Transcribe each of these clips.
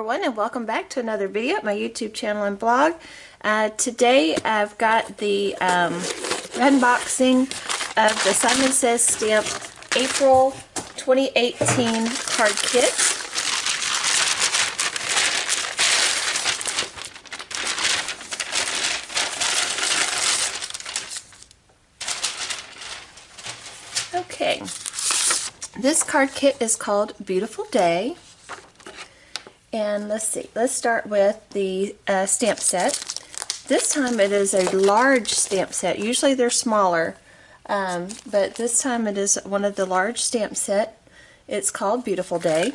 everyone, and welcome back to another video at my YouTube channel and blog. Today I've got the unboxing of the Simon Says Stamp April 2018 card kit. Okay, this card kit is called Beautiful Day. And let's see, let's start with the stamp set. This time it is a large stamp set. Usually they're smaller, but this time it is one of the large stamp set. It's called Beautiful Day.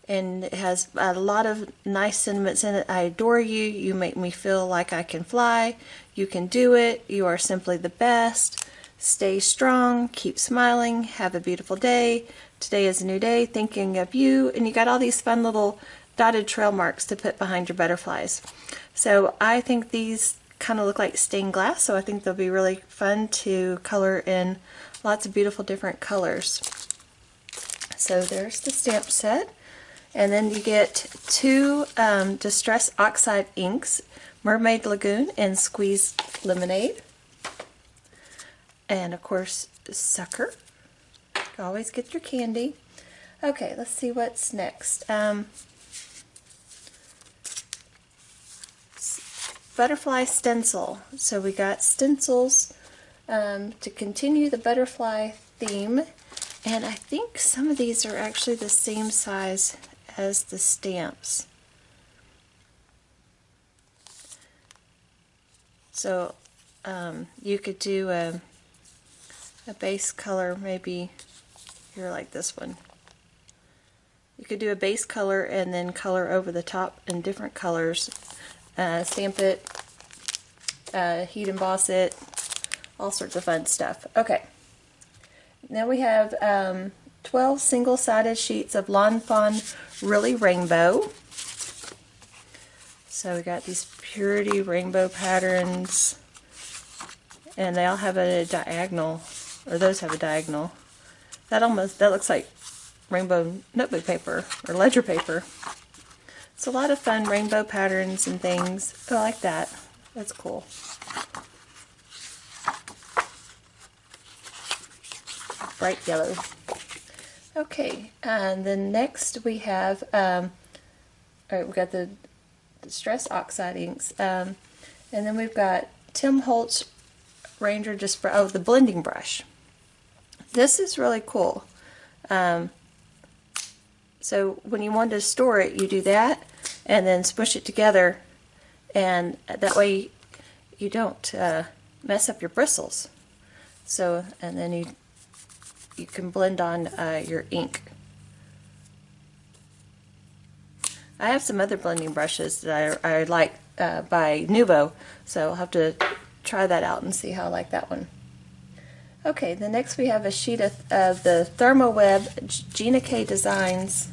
And it has a lot of nice sentiments in it. I adore you. You make me feel like I can fly. You can do it. You are simply the best. Stay strong. Keep smiling. Have a beautiful day. Today is a new day, thinking of you, and you got all these fun little dotted trail marks to put behind your butterflies. So I think these kind of look like stained glass, so I think they'll be really fun to color in lots of beautiful different colors. So there's the stamp set, and then you get two Distress Oxide inks, Mermaid, Lagoon, and Squeeze Lemonade, and of course Sucker. Always get your candy. Okay, let's see what's next. Butterfly stencil. So we got stencils to continue the butterfly theme, and I think some of these are actually the same size as the stamps. So you could do a base color, maybe here like this one. You could do a base color and then color over the top in different colors. Stamp it, heat emboss it, all sorts of fun stuff. Okay, now we have 12 single-sided sheets of Fawn Really Rainbow. So we got these Purity rainbow patterns, and they all have a diagonal, or those have a diagonal. That looks like rainbow notebook paper or ledger paper. It's a lot of fun rainbow patterns and things. I like that. That's cool. Bright yellow. Okay, and then next we have, alright, we've got the Distress Oxide inks, and then we've got Tim Holtz Ranger the blending brush. This is really cool. So when you want to store it, you do that and then smush it together, and that way you don't mess up your bristles. So, and then you can blend on your ink. I have some other blending brushes that I like by Nuvo, so I'll have to try that out and see how I like that one. Okay, the next we have a sheet of the Therm Gina K Designs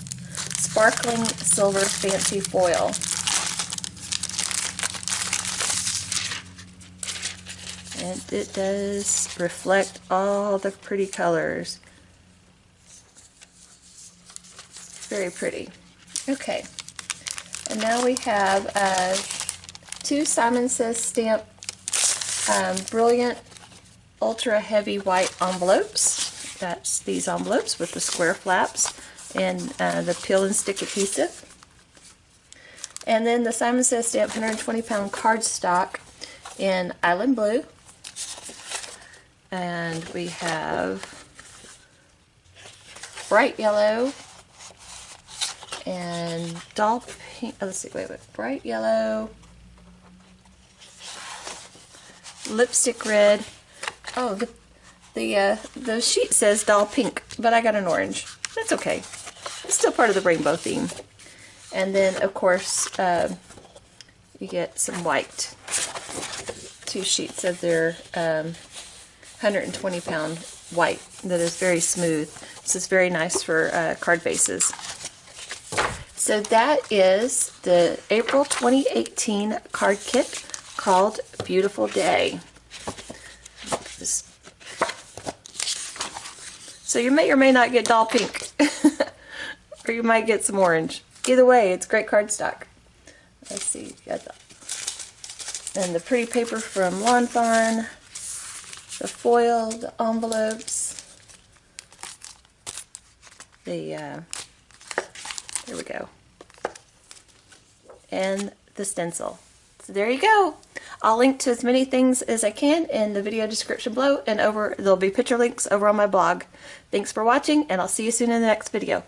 Sparkling Silver Fancy Foil. And it does reflect all the pretty colors. Very pretty. Okay, and now we have two Simon Says Stamp Brilliant Ultra Heavy White envelopes. That's these envelopes with the square flaps and the peel and stick adhesive. And then the Simon Says Stamp 120 pound cardstock in Island Blue. And we have bright yellow and doll pink. Oh, let's see, wait, bright yellow, lipstick red. Oh, the sheet says doll pink, but I got an orange. That's okay. It's still part of the rainbow theme. And then, of course, you get some white. Two sheets of their 120 pound white that is very smooth. This is very nice for card bases. So that is the April 2018 card kit called Beautiful Day. So you may or may not get doll pink. or you might get some orange. Either way, it's great cardstock. Let's see, got that. And the pretty paper from Lawn Fawn, the foil, the envelopes, there we go, and the stencil. So there you go. I'll link to as many things as I can in the video description below, and there'll be picture links over on my blog. Thanks for watching, and I'll see you soon in the next video.